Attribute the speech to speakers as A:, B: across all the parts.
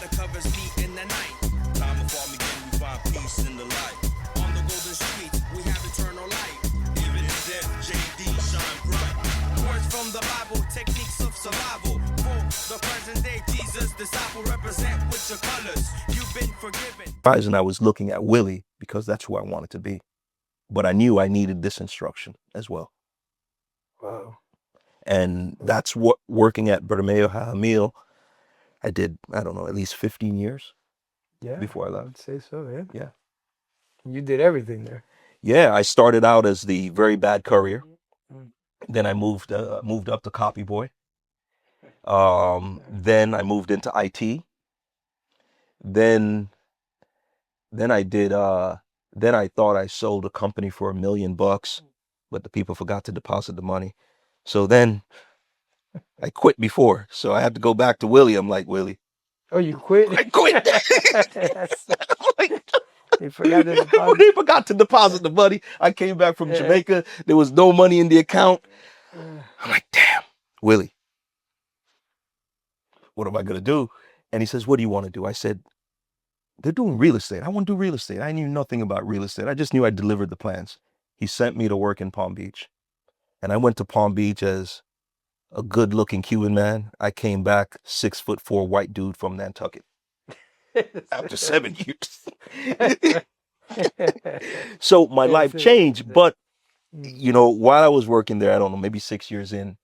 A: that covers me in the night. Time of Armageddon, we find peace in the light. On the golden streets, we have eternal light. Even in death, JD shine bright. Words from the Bible, techniques of survival. For the present day, Jesus, disciple, represent with your colors. You've been forgiven.
B: And I was looking at Willie because that's who I wanted to be. But I knew I needed this instruction as well.
C: Wow.
B: And that's what working at Bermeo Hamil, I did, I don't know, at least 15 years before I
C: I
B: left.
C: would say so, yeah.
B: Yeah.
C: You did everything there.
B: Yeah, I started out as the very bad courier.
C: Mm.
B: Then I moved up to copy boy. Then I moved into IT. Then I did then I thought I sold a company for $1 million, but the people forgot to deposit the money. So then I quit before. So I had to go back to Willie. I'm like, Willie,
C: Oh, you quit?
B: I quit.
C: They forgot to deposit.
B: They forgot to deposit the money. I came back from Jamaica. There was no money in the account. I'm like, damn, Willie, what am I going to do? And he says, what do you want to do? I said, they're doing real estate. I want to do real estate. I knew nothing about real estate. I just knew I delivered the plans. He sent me to work in Palm Beach. And I went to Palm Beach as a good-looking Cuban man. I came back 6'4" white dude from Nantucket after 7 years. So my life changed, but you know, while I was working there, I don't know, maybe 6 years in,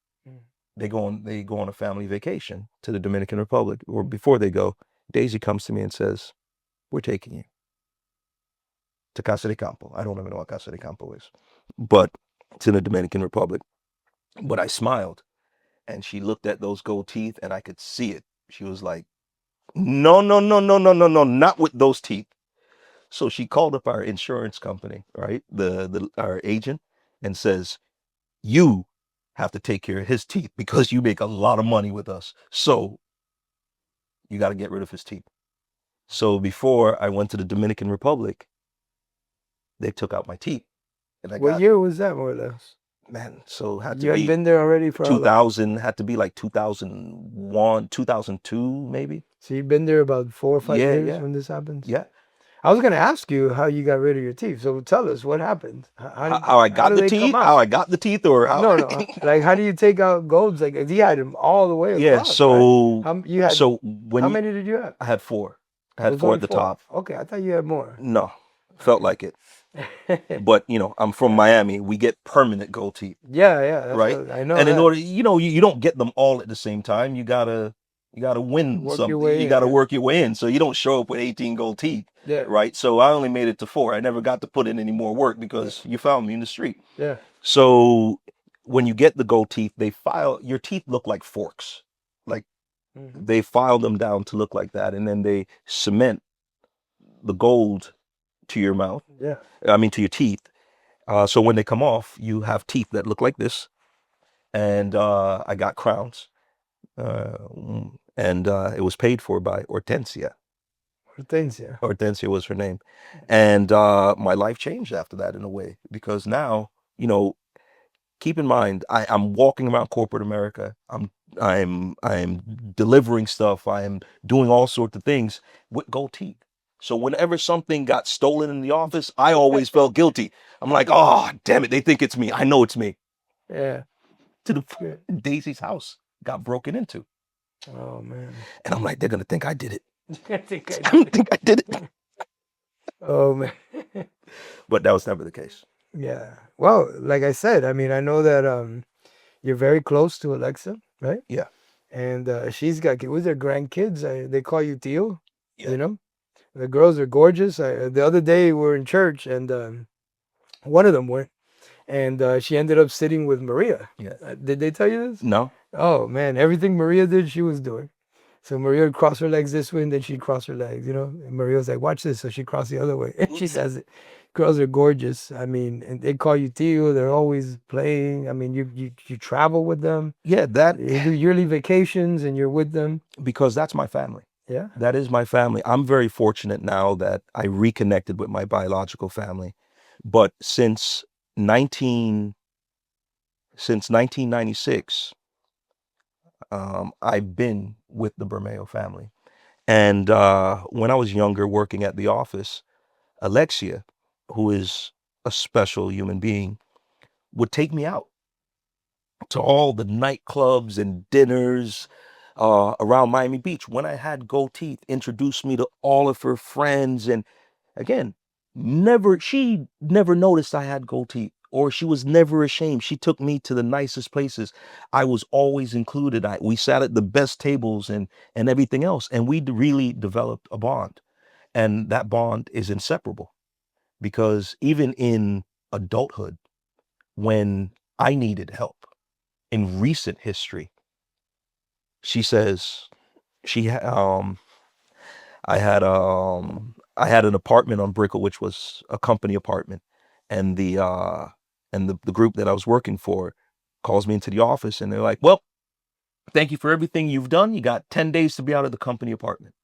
B: they go on a family vacation to the Dominican Republic. Or before they go, Daisy comes to me and says, we're taking you to Casa de Campo. I don't even know what Casa de Campo is, but it's in the Dominican Republic. But I smiled, and she looked at those gold teeth, and I could see it. She was like, no, no, no, no, no, no, no, not with those teeth. So she called up our insurance company, right? Our agent, and says, you have to take care of his teeth because you make a lot of money with us. So you got to get rid of his teeth. So before I went to the Dominican Republic, they took out my teeth. And
C: What year was that, more or less?
B: Man, so had to
C: You had
B: be
C: been there already for
B: 2000, had to be like 2001, 2002, maybe.
C: So you've been there about 4 or 5 years
B: Yeah.
C: when this happens?
B: Yeah.
C: I was going to ask you how you got rid of your teeth. So tell us what happened.
B: How I got the teeth? How I got the teeth, or how?
C: No. Like, how do you take out golds? Like, he had them all the way across.
B: Yeah. So
C: right? You had,
B: so when
C: how many did you have?
B: I had 4. I had 4 at the top.
C: Okay, I thought you had more.
B: No, felt like it. But you know, I'm from Miami. We get permanent gold teeth.
C: Yeah, that's
B: right.
C: I know.
B: And in order, you know, you don't get them all at the same time. You gotta win
C: Work
B: something.
C: your way
B: You
C: in,
B: gotta
C: yeah.
B: work your way in. So you don't show up with 18 gold teeth.
C: Yeah.
B: Right. So I only made it to 4. I never got to put in any more work because you found me in the street.
C: Yeah.
B: So when you get the gold teeth, your teeth look like forks. Like they file them down to look like that, and then they cement the gold to your mouth.
C: Yeah.
B: I mean, to your teeth. So when they come off, you have teeth that look like this. And I got crowns. And it was paid for by Hortensia. Hortensia was her name. And my life changed after that in a way, because now, you know, keep in mind, I'm walking around corporate America. I'm delivering stuff. I am doing all sorts of things with gold teeth. So whenever something got stolen in the office, I always felt guilty. I'm like, oh, damn it, they think it's me. I know it's me.
C: Yeah.
B: To the Daisy's house got broken into.
C: Oh man.
B: And I'm like, they're gonna think I did it.
C: I think
B: I did it.
C: Oh man.
B: But that was never the case.
C: Yeah. Well, like I said, I mean, I know that you're very close to Alexa, right?
B: Yeah.
C: And she's got, with her grandkids, they call you Tio.
B: Yeah.
C: You know, the girls are gorgeous. The other day we were in church, and one of them went, and she ended up sitting with Maria.
B: Yeah.
C: Did they tell you this?
B: No.
C: Oh man, everything Maria did, she was doing. So Maria would cross her legs this way, and then she'd cross her legs, you know. And Maria was like, "Watch this." So she crossed the other way, and she says it. Girls are gorgeous. I mean, and they call you Tio. They're always playing. I mean, you travel with them.
B: Yeah, that
C: You do yearly vacations, and you're with them.
B: Because that's my family.
C: Yeah.
B: That is my family. I'm very fortunate now that I reconnected with my biological family. But since 1996, I've been with the Bermeo family. And when I was younger, working at the office, Alexia, who is a special human being, would take me out to all the nightclubs and dinners around Miami Beach. When I had gold teeth, introduced me to all of her friends. And again, she never noticed I had gold teeth, or she was never ashamed. She took me to the nicest places. I was always included. We sat at the best tables and everything else. And we really developed a bond. And that bond is inseparable, because even in adulthood, when I needed help in recent history, she says she I had an apartment on Brickell, which was a company apartment, and the group that I was working for calls me into the office, and they're like, "Well, thank you for everything you've done. You got 10 days to be out of the company apartment."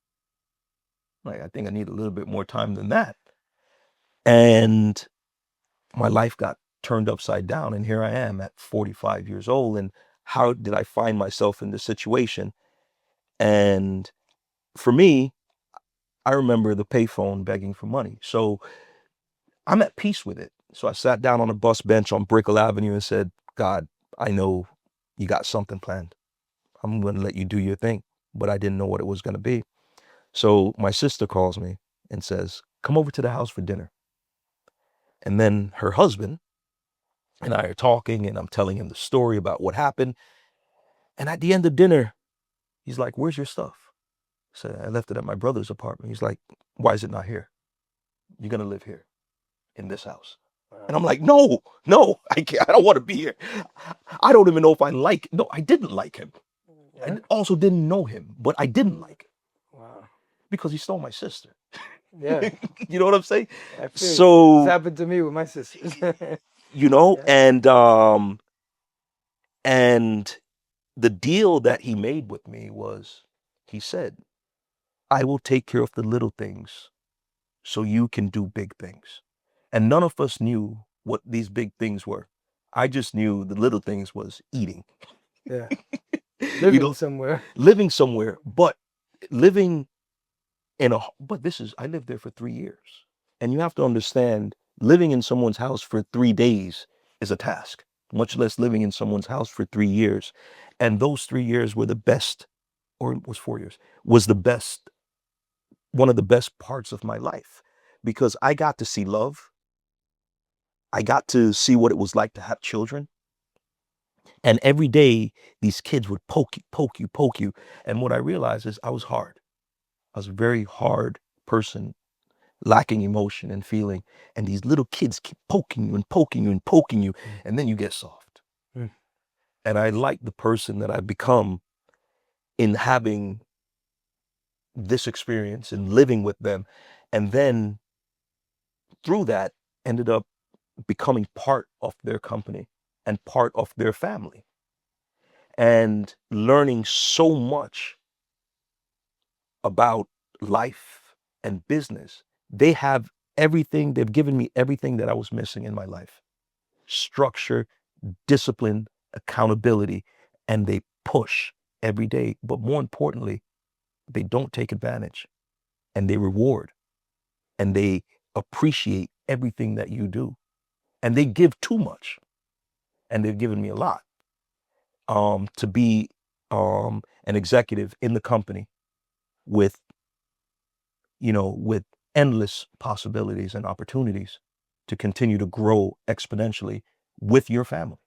B: Like, I think I need a little bit more time than that. And my life got turned upside down, and here I am at 45 years old. And how did I find myself in this situation? And for me, I remember the payphone begging for money. So I'm at peace with it. So I sat down on a bus bench on Brickell Avenue and said, "God, I know you got something planned. I'm going to let you do your thing." But I didn't know what it was going to be. So my sister calls me and says, "Come over to the house for dinner." And then her husband and I are talking, and I'm telling him the story about what happened. And at the end of dinner, he's like, "Where's your stuff?" I said, "I left it at my brother's apartment." He's like, "Why is it not here? You're going to live here in this house." And I'm like, "No, no, I can't. I don't want to be here. I don't even know if I like." No, I didn't like him.
C: Yeah.
B: I also didn't know him, but I didn't like him
C: Wow.
B: because he stole my sister.
C: Yeah.
B: You know what I'm saying?
C: I feel you. This
B: So,
C: happened to me with my sisters. Yeah.
B: and the deal that he made with me was, he said, "I will take care of the little things so you can do big things." And none of us knew what these big things were. I just knew the little things was eating.
C: Yeah.
B: You
C: Living
B: know,
C: somewhere.
B: living somewhere, but living I lived there for 3 years. And you have to understand, living in someone's house for 3 days is a task, much less living in someone's house for 3 years. And those 3 years were the best, or it was 4 years, was the best, one of the best parts of my life, because I got to see love. I got to see what it was like to have children. And every day, these kids would poke you, poke you, poke you. And what I realized is I was hard. I was a very hard person, lacking emotion and feeling. And these little kids keep poking you and poking you and poking you. And then you get soft.
C: Mm.
B: And I like the person that I've become in having this experience and living with them. And then through that, ended up becoming part of their company and part of their family, and learning so much about life and business. They have everything, they've given me everything that I was missing in my life: structure, discipline, accountability, and they push every day. But more importantly, they don't take advantage, and they reward, and they appreciate everything that you do, and they give too much, and they've given me a lot, to be an executive in the company with, with endless possibilities and opportunities to continue to grow exponentially with your family.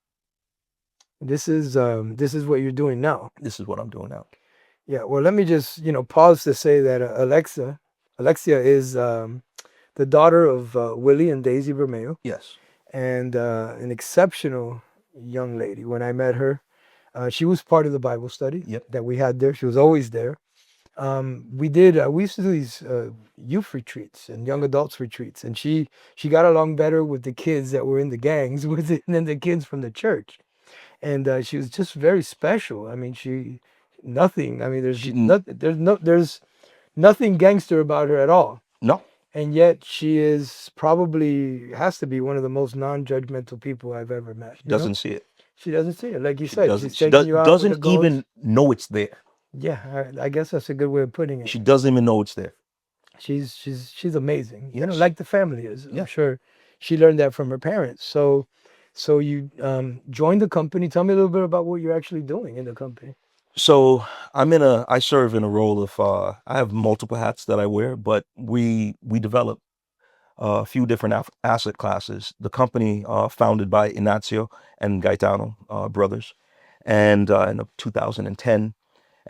C: This is what you're doing now.
B: This is what I'm doing now.
C: Yeah. Well, let me just pause to say that Alexia is the daughter of Willie and Daisy Bermeo,
B: Yes.
C: and an exceptional young lady. When I met her, she was part of the Bible study
B: Yep.
C: that we had there. She was always there. We used to do these youth retreats and young adults retreats, and she got along better with the kids that were in the gangs with it than the kids from the church. And she was just very special. I mean, nothing. I mean, there's nothing gangster about her at all.
B: No,
C: And yet she has to be one of the most non-judgmental people I've ever met.
B: doesn't see it.
C: She doesn't see it. Like you
B: She
C: said,
B: doesn't.
C: she's
B: She
C: taking you out with the
B: doesn't
C: goals.
B: even know it's there.
C: Yeah, I guess that's a good way of putting it.
B: She doesn't even know it's there.
C: She's amazing. You know,
B: Yes.
C: like the family is. I'm
B: Yeah.
C: sure she learned that from her parents. So you joined the company. Tell me a little bit about what you're actually doing in the company.
B: So I serve in a role of, I have multiple hats that I wear, but we develop a few different asset classes. The company, founded by Ignacio and Gaetano, brothers, and in 2010,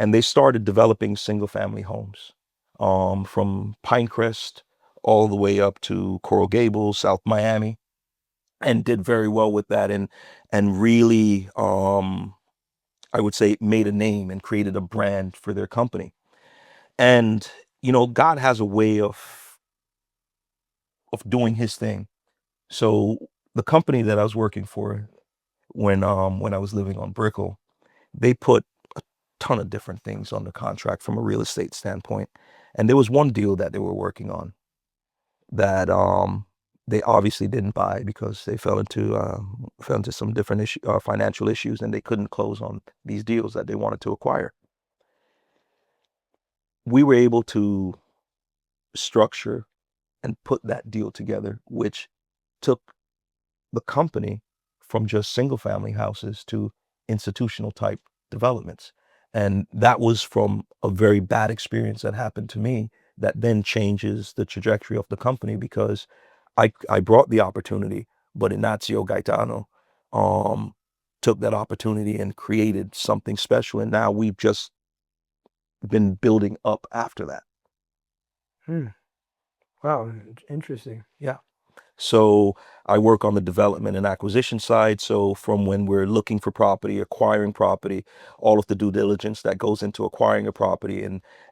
B: and they started developing single family homes, from Pinecrest all the way up to Coral Gables, South Miami, and did very well with that, and really, I would say, made a name and created a brand for their company. And God has a way of doing His thing. So the company that I was working for, when I was living on Brickell, they put a ton of different things on the contract from a real estate standpoint. And there was one deal that they were working on that, they obviously didn't buy because they fell into some different financial issues, and they couldn't close on these deals that they wanted to acquire. We were able to structure and put that deal together, which took the company from just single family houses to institutional type developments. And that was from a very bad experience that happened to me, that then changes the trajectory of the company, because I brought the opportunity, but Ignacio Gaetano, um, took that opportunity and created something special. And now we've just been building up after that.
C: Hmm. Wow, interesting.
B: Yeah. So I work on the development and acquisition side. So from when we're looking for property, acquiring property, all of the due diligence that goes into acquiring a property,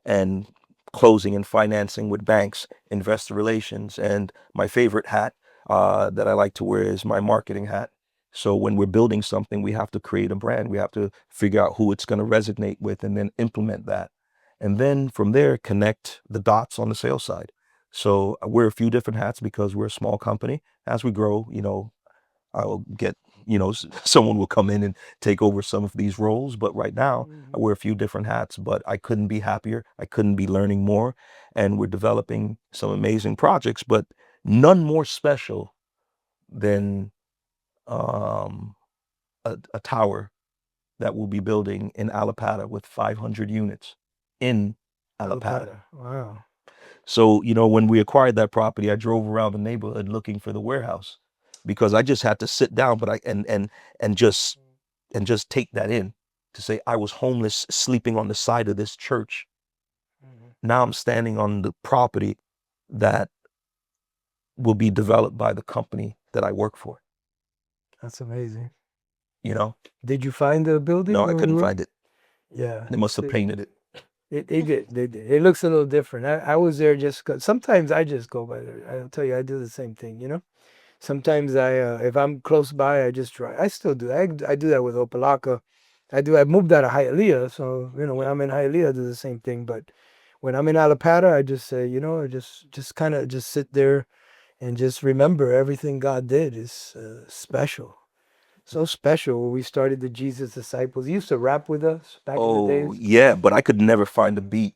B: and closing and financing with banks, investor relations, and my favorite hat, that I like to wear, is my marketing hat. So when we're building something, we have to create a brand. We have to figure out who it's going to resonate with, and then implement that. And then from there, connect the dots on the sales side. So I wear a few different hats because we're a small company. As we grow, I'll get, someone will come in and take over some of these roles. But right now, I wear a few different hats, but I couldn't be happier. I couldn't be learning more. And we're developing some amazing projects, but none more special than, um, a tower that we'll be building in Alapata with 500 units in Alapata.
C: Alapata. Wow.
B: So, when we acquired that property, I drove around the neighborhood looking for the warehouse, because I just had to sit down, but and just take that in, to say I was homeless, sleeping on the side of this church. Now I'm standing on the property that will be developed by the company that I work for.
C: That's amazing.
B: You know?
C: Did you find the building
B: No, I
C: when you
B: couldn't
C: were?
B: find it.
C: Yeah.
B: They must have painted it.
C: They did. They did. It looks a little different. I was there just 'cause sometimes I just go by there. I'll tell you, I do the same thing, you know? Sometimes if I'm close by, I just drive. I still do. I do that with Opalaka. I moved out of Hialeah, so when I'm in Hialeah, I do the same thing. But when I'm in Alapata, I just say, I just kind of just sit there and just remember everything God did is special, so special. When we started the Jesus Disciples, he used to rap with us back in the
B: Oh,
C: days.
B: yeah, but I could never find a beat.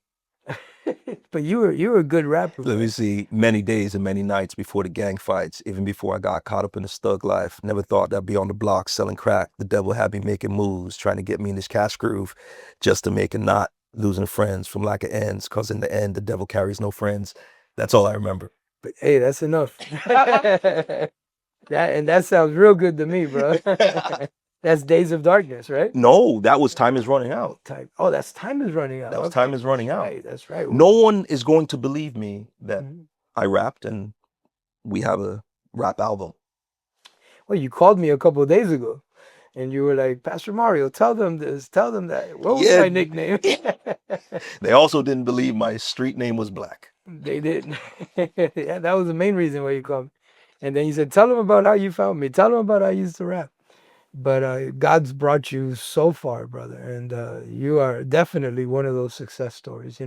C: But you were a good rapper,
B: Let me
C: man.
B: see. Many days and many nights before the gang fights, even before I got caught up in the thug life. Never thought I'd be on the block selling crack. The devil had me making moves, trying to get me in this cash groove, just to make a knot, losing friends from lack of ends. Cause in the end, the devil carries no friends. That's all I remember.
C: But hey, that's enough. That sounds real good to me, bro. That's Days of Darkness, right?
B: No, that was Time Is Running Out.
C: That's Time Is Running Out.
B: That was
C: Okay.
B: Time Is Running
C: That's
B: Out.
C: right. That's right.
B: No one is going to believe me that
C: Mhm.
B: I rapped and we have a rap album.
C: Well, you called me a couple of days ago, and you were like, Pastor Mario, tell them this, tell them that. What was
B: Yeah.
C: my nickname?
B: They also didn't believe my street name was Black.
C: They didn't. Yeah, that was the main reason why you called me. And then you said, tell them about how you found me. Tell them about how I used to rap. But God's brought you so far, brother, and you are definitely one of those success stories.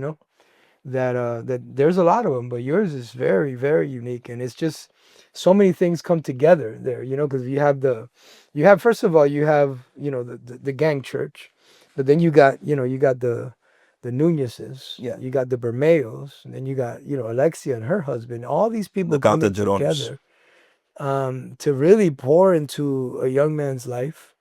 C: That there's a lot of them, but yours is very, very unique, and it's just so many things come together there. Because you have first of all, you have the gang church, but then you got the the Nunezes,
B: Yeah.
C: you got the Bermeos, and then you got, you know, Alexia and her husband, all these people
B: The
C: coming
B: Calderones.
C: together to really pour into a young man's life.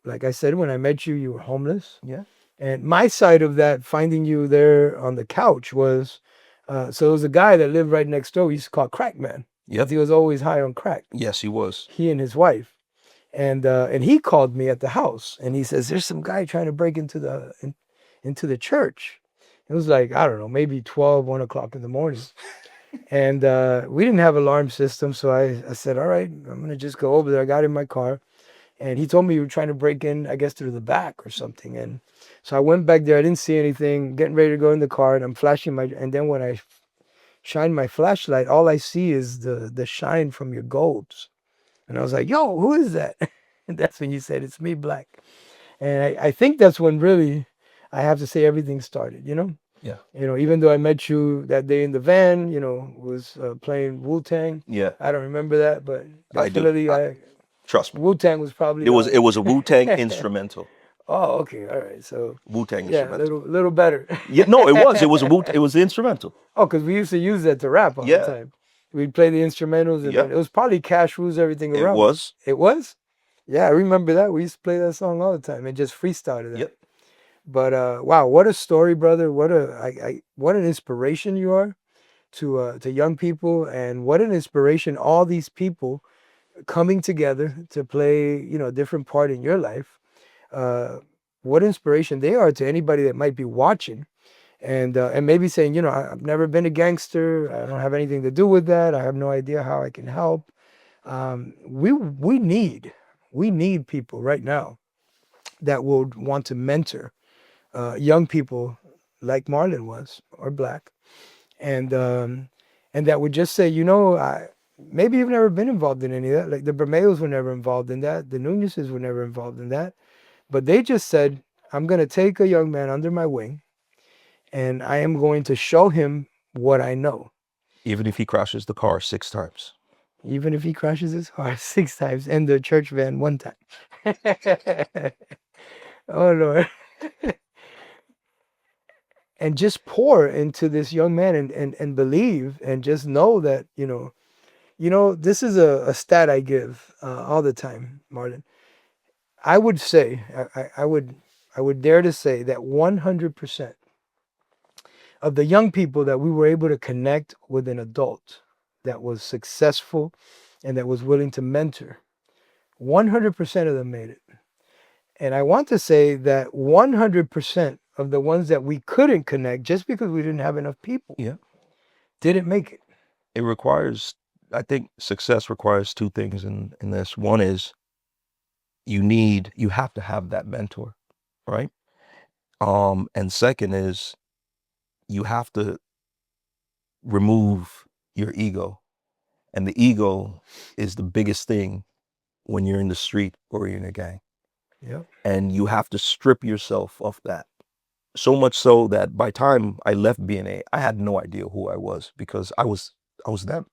C: Like I said, when I met you, you were homeless.
B: Yeah.
C: And my side of that, finding you there on the couch was, so there was a guy that lived right next door. We used to call Crack Man.
B: Yep.
C: He was always high on crack.
B: Yes, he was.
C: He and his wife. And he called me at the house and he says, there's some guy trying to break into the church. It was like, I don't know, maybe 12, 1 o'clock in the morning. And we didn't have alarm system. So I said, all right, I'm going to just go over there. I got in my car and he told me you were trying to break in, I guess, through the back or something. And so I went back there. I didn't see anything, getting ready to go in the car and I'm flashing and then when I shine my flashlight, all I see is the shine from your golds. And I was like, yo, who is that? And that's when you said, it's me, Black. And I think that's when really, I have to say, everything started, you know?
B: Yeah.
C: You know, even though I met you that day in the van, you know, was playing Wu-Tang.
B: Yeah.
C: I don't remember that, but
B: I do.
C: definitely
B: Trust me.
C: Wu-Tang was probably...
B: It was a Wu-Tang instrumental.
C: Oh, okay. All right. So,
B: Wu-Tang
C: yeah,
B: instrumental.
C: little better.
B: Yeah, no, it was it was the instrumental.
C: Oh, because we used to use that to rap all the
B: Yeah.
C: time. We'd play the instrumentals and
B: Yeah.
C: then it was probably Cash Rules Everything
B: It
C: Around.
B: was.
C: It was? Yeah, I remember that. We used to play that song all the time and just freestyle that.
B: Yep.
C: But wow, what a story, brother! What what an inspiration you are to young people, and what an inspiration all these people coming together to play, you know, a different part in your life. Uh, what inspiration they are to anybody that might be watching, and maybe saying, you know, I've never been a gangster. I don't have anything to do with that. I have no idea how I can help. We need people right now that would want to mentor young people like Marlon was or Black, and that would just say, you know, maybe you've never been involved in any of that. Like the Bermeos were never involved in that. The Nunezes were never involved in that. But they just said, I'm going to take a young man under my wing and I am going to show him what I know.
B: Even if he crashes the car 6 times.
C: Even if he crashes his car 6 times and the church van 1 time. Oh, Lord. And just pour into this young man and believe and just know that, this is a stat I give all the time, Marlon. I would say, I would dare to say that 100% of the young people that we were able to connect with an adult that was successful and that was willing to mentor, 100% of them made it. And I want to say that 100% of the ones that we couldn't connect just because we didn't have enough people
B: Yeah.
C: didn't make it.
B: It requires, I think success requires 2 things in this. One is you have to have that mentor, right? And second is you have to remove your ego. And the ego is the biggest thing when you're in the street or you're in a gang.
C: Yep.
B: And you have to strip yourself of that. So much so that by the time I left BNA, I had no idea who I was because I was them.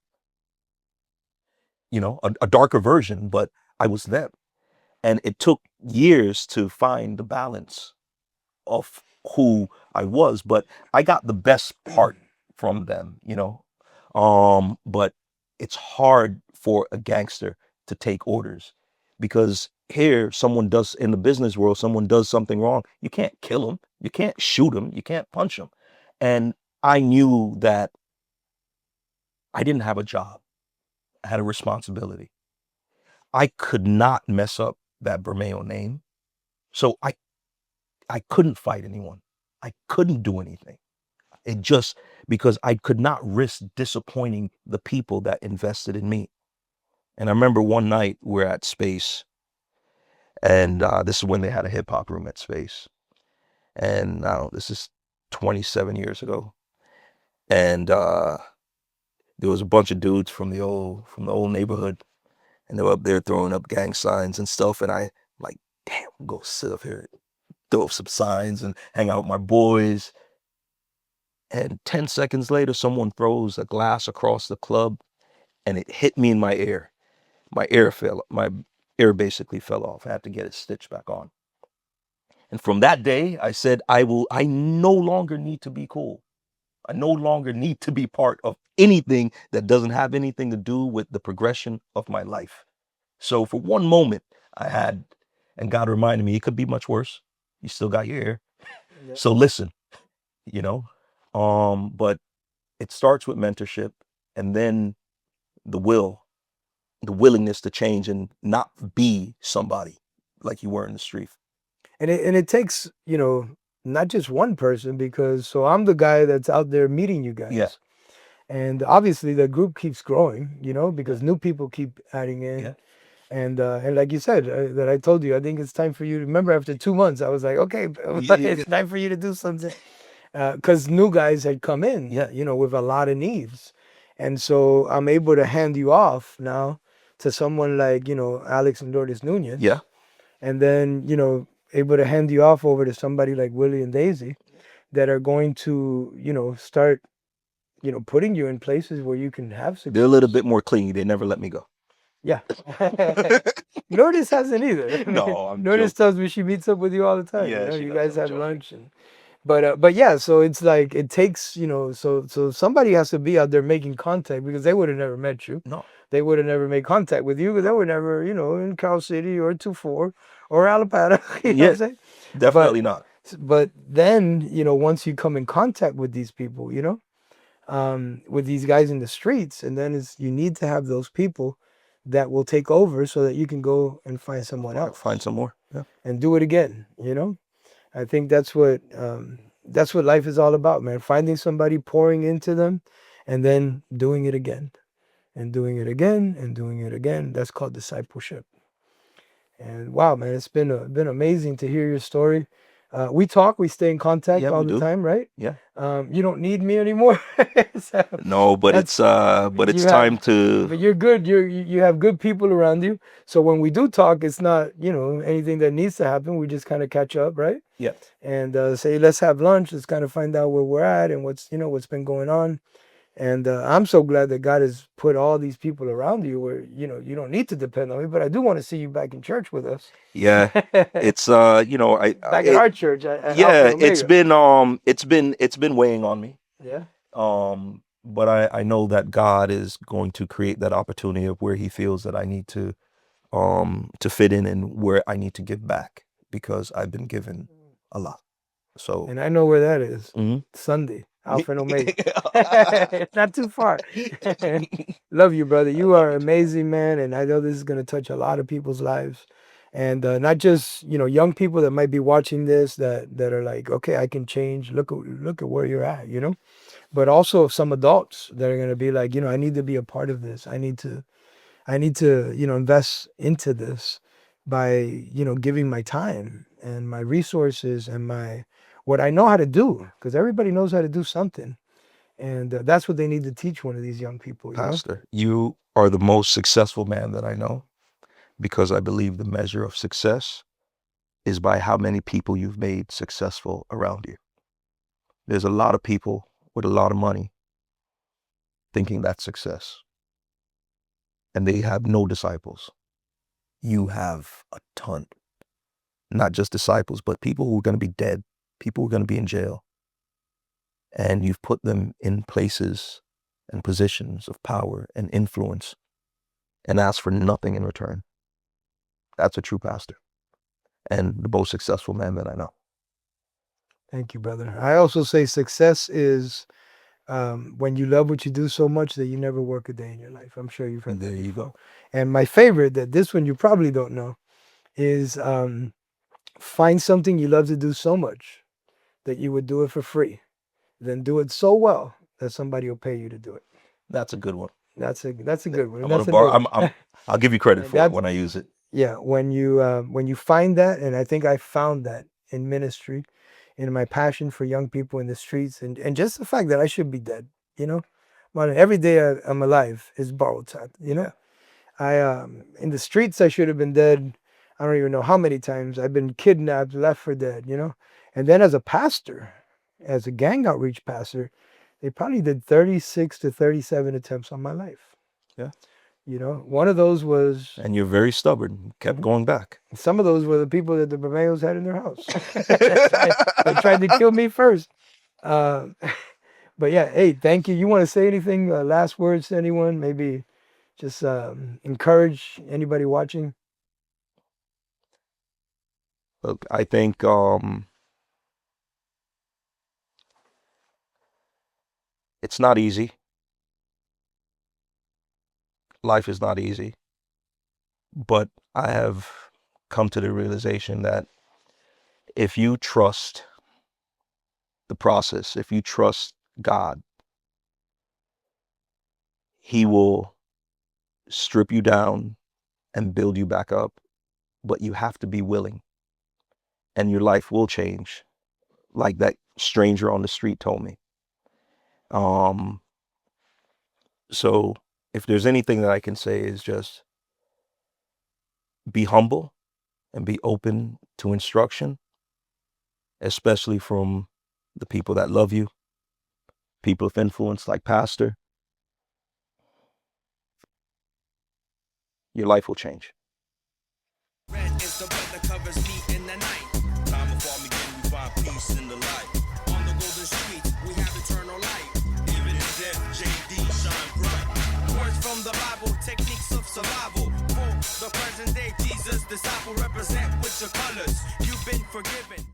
B: You know, a darker version, but I was them. And it took years to find the balance of who I was, but I got the best part from them, you know. But it's hard for a gangster to take orders because here in the business world, someone does something wrong. You can't kill them. You can't shoot them. You can't punch them. And I knew that I didn't have a job. I had a responsibility. I could not mess up that Bermeo name. So I couldn't fight anyone. I couldn't do anything. It just because I could not risk disappointing the people that invested in me. And I remember one night we're at Space, and this is when they had a hip hop room at Space. And this is 27 years ago. And there was a bunch of dudes from the old neighborhood, and they were up there throwing up gang signs and stuff. And I like, damn, I'm gonna go sit up here, throw up some signs and hang out with my boys. And 10 seconds later, someone throws a glass across the club and it hit me in my ear. My ear basically fell off. I had to get it stitched back on. And from that day, I said, I no longer need to be cool. I no longer need to be part of anything that doesn't have anything to do with the progression of my life. So for one moment, I had, and God reminded me, it could be much worse. You still got your ear.
C: Yeah.
B: So listen, but it starts with mentorship, and then the willingness to change and not be somebody like you were in the street.
C: And it takes, not just one person, because so I'm the guy that's out there meeting you guys.
B: Yeah.
C: And obviously the group keeps growing, because new people keep adding in.
B: Yeah.
C: And like you said, that I told you, I think it's time for you to remember after 2 months, I was like, okay,
B: Yeah.
C: it's time for you to do something. Because new guys had come in,
B: Yeah.
C: with a lot of needs. And so I'm able to hand you off now to someone like, Alex and Lourdes Nunez.
B: Yeah.
C: And then, able to hand you off over to somebody like Willie and Daisy that are going to, start, putting you in places where you can have success.
B: They're a little bit more clingy. They never let me go.
C: Yeah. Lourdes hasn't either.
B: No, I'm
C: Lourdes
B: joking.
C: tells me she meets up with you all the time.
B: Yeah, she
C: you
B: does.
C: guys
B: I'm
C: have
B: joking.
C: lunch but yeah, so it's like it takes, so somebody has to be out there making contact, because they would have never met you.
B: No.
C: They would have never made contact with you, because they were never, in Cal City or 24 or Alapata. You know what I'm saying?
B: Definitely not.
C: But then, once you come in contact with these people, with these guys in the streets, and then you need to have those people that will take over so that you can go and find someone else.
B: Find some more. Yeah.
C: And do it again, I think that's what life is all about, man. Finding somebody, pouring into them, and then doing it again, and doing it again, and doing it again. That's called discipleship. And wow, man, it's been amazing to hear your story. We talk, we stay in contact all the time, right?
B: Yeah.
C: You don't need me anymore. So
B: No, but it's time to.
C: But you're good. You have good people around you. So when we do talk, it's not anything that needs to happen. We just kind of catch up, right?
B: Yeah.
C: And say, let's have lunch. Let's kind of find out where we're at and what's been going on. And I'm so glad that God has put all these people around you where, you don't need to depend on me, but I do want to see you back in church with us.
B: Yeah. It's
C: back at our church.
B: Yeah, it's been weighing on me.
C: Yeah.
B: But I know that God is going to create that opportunity of where he feels that I need to fit in, and where I need to give back, because I've been given a lot. So,
C: and I know where that is.
B: Mhm.
C: Sunday, Alpha and Omega. It's not too far. Love you, brother. You are amazing, man. And I know this is going to touch a lot of people's lives. And not just, young people that might be watching this that are like, okay, I can change. Look at where you're at, But also some adults that are going to be like, I need to be a part of this. I need to, invest into this by, giving my time and my resources and what I know how to do, because everybody knows how to do something. And that's what they need to teach one of these young people.
B: Pastor, you are the most successful man that I know, because I believe the measure of success is by how many people you've made successful around you. There's a lot of people with a lot of money thinking that's success, and they have no disciples. You have a ton, not just disciples, but people who are going to be dead, people who are going to be in jail. And you've put them in places and positions of power and influence, and ask for nothing in return. That's a true pastor, and the most successful man that I know.
C: Thank you, brother. I also say success is when you love what you do so much that you never work a day in your life. I'm sure you've heard that.
B: There you
C: before.
B: go.
C: And my favorite, that this one you probably don't know, is find something you love to do so much that you would do it for free. Then do it so well that somebody will pay you to do it.
B: That's a good one.
C: That's a good one.
B: I'm
C: That's
B: gonna borrow. I'll give you credit for it
C: That's-
B: when I use it.
C: Yeah, when you find that, and I think I found that in ministry, in my passion for young people in the streets, and just the fact that I should be dead, But every day I'm alive is borrowed time,
B: Yeah.
C: I in the streets I should have been dead. I don't even know how many times I've been kidnapped, left for dead, And then as a pastor, as a gang outreach pastor, they probably did 36 to 37 attempts on my life.
B: Yeah.
C: You know, one of those was,
B: And you're very stubborn. Kept going back.
C: some of those were the people that the Bermeos had in their house. They tried to kill me first. Uh, but yeah, hey, thank you. You want to say anything? Last words to anyone? Maybe just encourage anybody watching.
B: Look, I think it's not easy. Life is not easy. But I have come to the realization that if you trust the process, if you trust God, He will strip you down and build you back up. But you have to be willing, and your life will change, like that stranger on the street told me. So if there's anything that I can say is just be humble and be open to instruction, especially from the people that love you, people of influence like Pastor. Your life will change.
A: Red is the red that covers me in the night. Time of Armageddon, we find peace in the light. On the golden streets, we have eternal light. Even in death, JD shine bright. Words from the Bible, techniques of survival. For the present day, Jesus, disciple, represent with your colors. You've been forgiven.